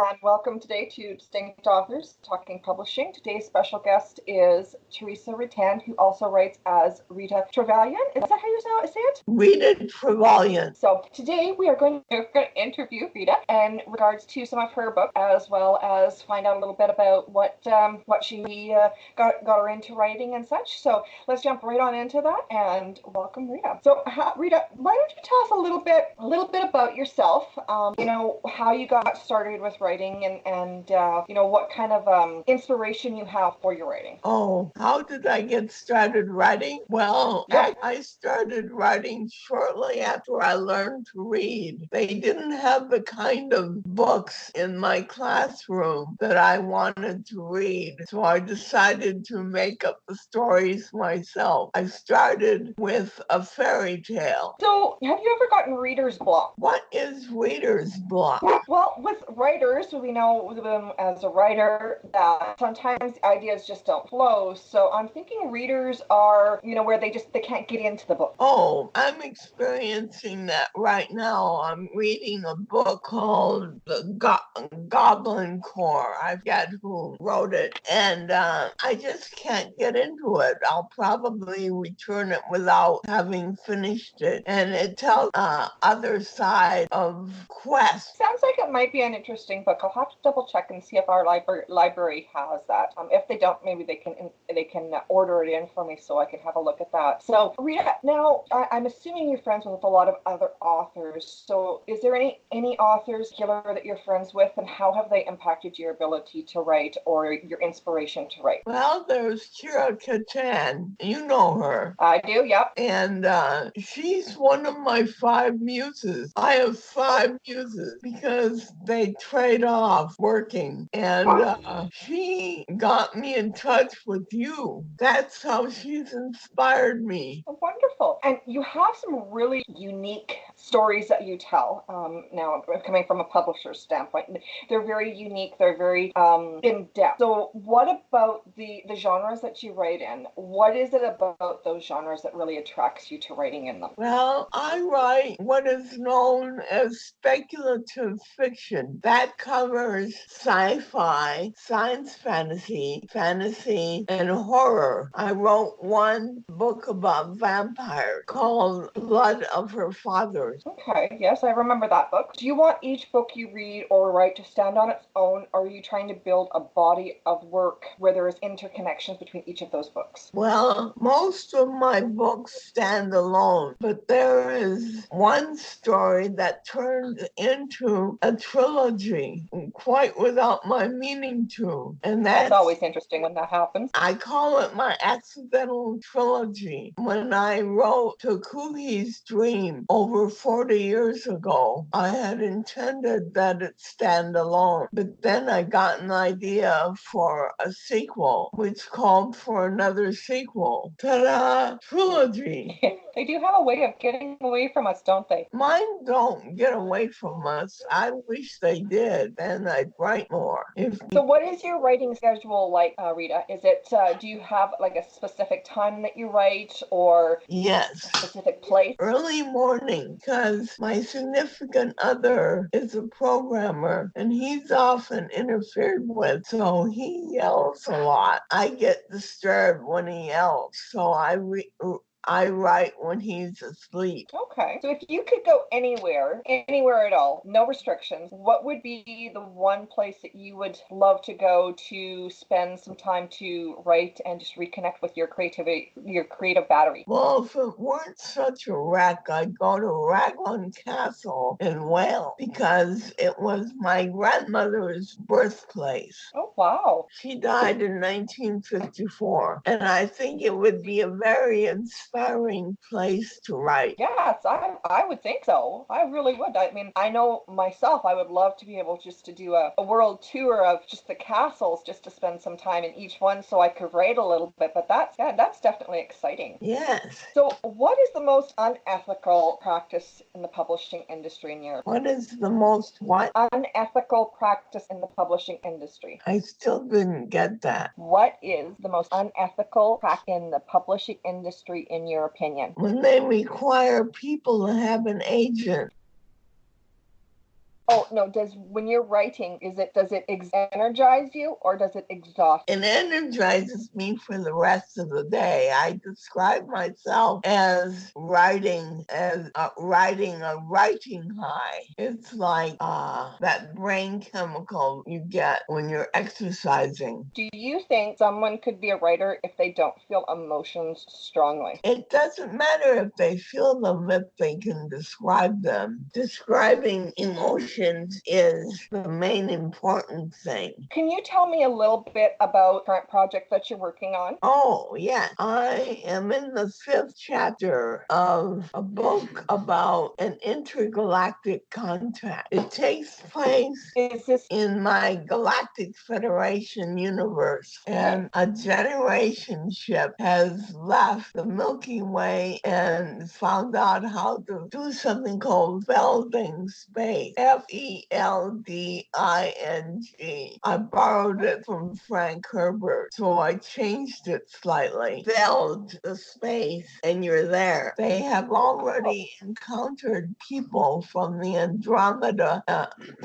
and welcome today to Distinct Authors Talking Publishing. Today's special guest is Rita Trevalyan, who also writes as Rita Trevalyan. Is that how you say it? Rita Trevalyan. So today we are going to interview Rita in regards to some of her books, as well as find out a little bit about what she got her into writing and such. So let's jump right on into that and welcome Rita. So Rita, why don't you tell us a little bit about yourself? How you got started with writing and what kind of inspiration you have for your writing. Oh, how did I get started writing? Well, I started writing shortly after I learned to read. They didn't have the kind of books in my classroom that I wanted to read, so I decided to make up the stories myself. I started with a fairy tale. So, have you ever gotten reader's block? What is reader's block? Well, with writers, we know them as a writer that sometimes ideas just don't flow. So I'm thinking readers are, where they can't get into the book. Oh, I'm experiencing that right now. I'm reading a book called The Goblin Core. I forget who wrote it, and I just can't get into it. I'll probably return it without having finished it, and it tells other side of quest. Sounds like it might be an interesting book. I'll have to double check and see if our library has that. If they don't, maybe they can order it in for me so I can have a look at that. So Rita, now I'm assuming you're friends with a lot of other authors. So is there any authors that you're friends with, and how have they impacted your ability to write or your inspiration to write? Well, there's Kira Katan. You know her. I do, yep. And she's one of my 5 muses. I have 5 muses because they trade off working. And she got me in touch with you. That's how she's inspired me. Oh, wonderful. And you have some really unique stories that you tell. Now, coming from a publisher's standpoint, they're very unique. They're very in-depth. So what about the genres that you write in? What is it about those genres that really attracts you to writing in them? Well, I write what is known as speculative fiction. That covers sci-fi, science fantasy, and horror. I wrote one book about vampires called Blood of Her Fathers. Okay, yes, I remember that book. Do you want each book you read or write to stand on its own, or are you trying to build a body of work where there is interconnections between each of those books? Well, most of my books stand alone, but there is one story that turned into a trilogy, quite without my meaning to. And that's always interesting when that happens. I call it my accidental trilogy. When I wrote Takuhi's Dream over 40 years ago, I had intended that it stand alone. But then I got an idea for a sequel, which called for another sequel. Ta-da! Trilogy! They do have a way of getting away from us, don't they? Mine don't get away from us. I wish they did, then I'd write more. So what is your writing schedule like, Rita? Is it, do you have like a specific time that you write, or yes, a specific place? Early morning, because my significant other is a programmer and he's often interfered with, so he yells a lot. I get disturbed when he yells, so I write when he's asleep. Okay. So if you could go anywhere at all, no restrictions, what would be the one place that you would love to go to spend some time to write and just reconnect with your creativity, your creative battery? Well, if it weren't such a wreck, I'd go to Raglan Castle in Wales because it was my grandmother's birthplace. Oh, wow. She died in 1954, and I think it would be a very inspiring place to write. Yes, I would think so. I really would. I mean, I know myself, I would love to be able just to do a world tour of just the castles, just to spend some time in each one so I could write a little bit. But that's definitely exciting. Yes. So what is the most unethical practice in the publishing industry in your opinion? What is the most what? Unethical practice in the publishing industry. I still didn't get that. What is the most unethical practice in the publishing industry in your opinion? When they require people to have an agent. Oh no, when you're writing, does it energize you or does it exhaust It energizes me for the rest of the day. I describe myself as riding a writing high. It's like that brain chemical you get when you're exercising. you? Do you think someone could be a writer if they don't feel emotions strongly? It doesn't matter if they feel them, if they can describe them. Describing emotions is the main important thing. Can you tell me a little bit about the current project that you're working on? Oh, yeah. I am in the 5th chapter of a book about an intergalactic contract. It takes place Is this in my Galactic Federation universe, and a generation ship has left the Milky Way and found out how to do something called felding space. Felding. I borrowed it from Frank Herbert, so I changed it slightly. Feld the space, and you're there. They have already encountered people from the Andromeda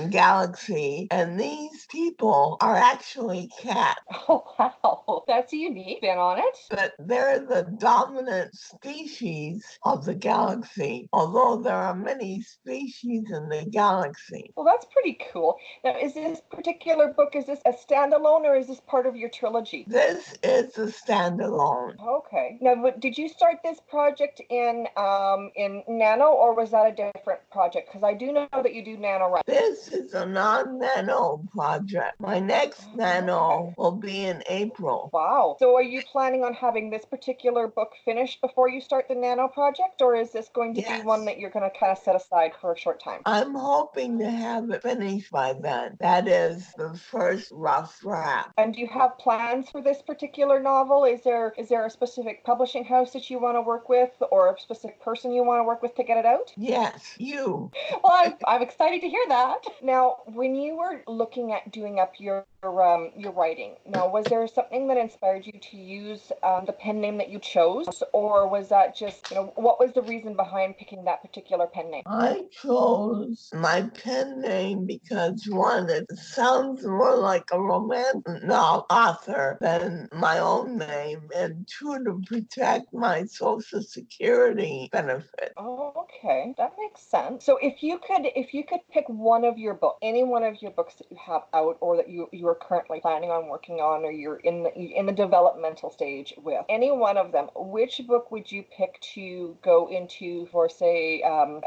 galaxy, and these people are actually cats. Oh wow, that's unique. Been on it? But they're the dominant species of the galaxy, although there are many species in the galaxy. Well, that's pretty cool. Now, is this particular book, is this a standalone or is this part of your trilogy? This is a standalone. Okay. Now, did you start this project in Nano, or was that a different project? Because I do know that you do Nano writing. This is a non-nano project. My next nano will be in April. Wow. So are you planning on having this particular book finished before you start the Nano project, or is this going to be one that you're going to kind of set aside for a short time? I'm hoping to have it finished by then. That is the first rough draft. And do you have plans for this particular novel? Is there a specific publishing house that you want to work with, or a specific person you want to work with to get it out? Yes, you. Well, I'm excited to hear that. Now, when you were looking at doing up your writing, now was there something that inspired you to use the pen name that you chose, or was that just, what was the reason behind picking that particular pen name? I chose my pen name because one, it sounds more like a romance author than my own name, and two, to protect my Social Security benefit. Oh, okay, that makes sense. So if you could pick one of your book, any one of your books that you have out, or that you are currently planning on working on, or you're in the developmental stage with, any one of them, which book would you pick to go into for, say,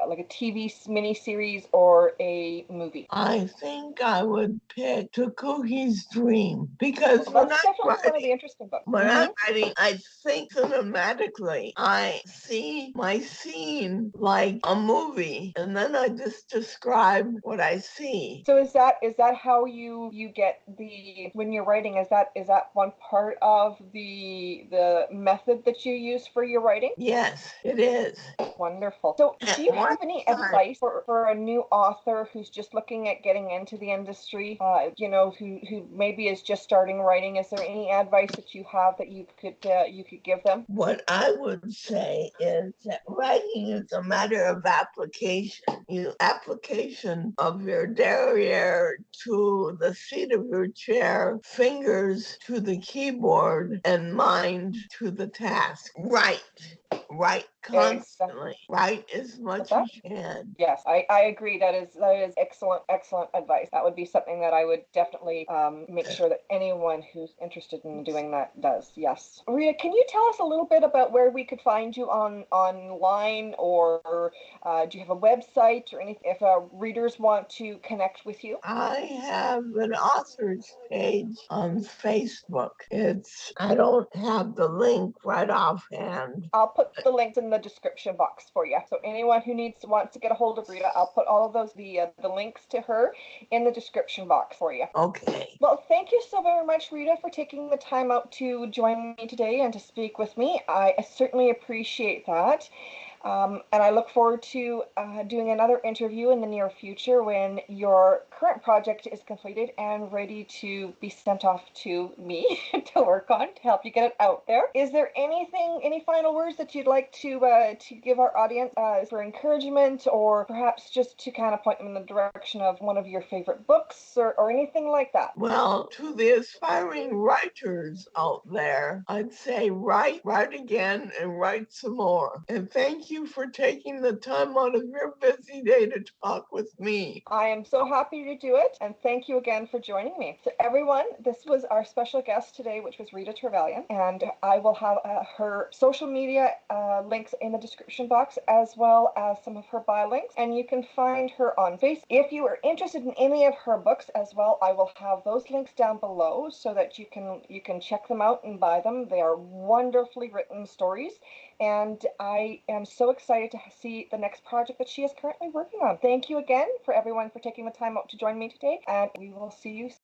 like a TV miniseries or a movie? I think I would pick Takuhi's Dream because Well, that's definitely one of the interesting books. when I'm writing, I think cinematically. I see my scene like a movie, and then I just describe what I see. So is that how you get when you're writing? Is that one part of the method that you use for your writing? Yes, it is. Wonderful. So do you have any advice for a new author who's just looking at getting into the industry, who maybe is just starting writing? Is there any advice that you have that you could give them? What I would say is that writing is a matter of application. Application of your derriere to the seat of your chair, fingers to the keyboard, and mind to the task. Write constantly. Write as much as you can. Yes, I agree. That is excellent advice. That would be something that I would definitely make sure that anyone who's interested in doing that does. Yes. Rita, can you tell us a little bit about where we could find you online, or do you have a website or anything if readers want to connect with you? I have an author's page on Facebook. I don't have the link right offhand. I'll put the links in the description box for you. So anyone who wants to get a hold of Rita, I'll put all of those the links to her in the description box for you. Okay. Well, thank you so very much, Rita, for taking the time out to join me today and to speak with me. I certainly appreciate that. And I look forward to doing another interview in the near future when your current project is completed and ready to be sent off to me to work on to help you get it out there. Is there any final words that you'd like to give our audience for encouragement, or perhaps just to kind of point them in the direction of one of your favorite books or anything like that? Well, to the aspiring writers out there, I'd say write, write again, and write some more. And thank you for taking the time out of your busy day to talk with me. I am so happy to do it, and thank you again for joining me. So everyone, this was our special guest today, which was Rita Trevalyan, and I will have her social media links in the description box, as well as some of her bio links, and you can find her on Facebook. If you are interested in any of her books as well, I will have those links down below so that you can check them out and buy them. They are wonderfully written stories, and I am so excited to see the next project that she is currently working on. Thank you again for everyone for taking the time out to join me today, and we will see you soon.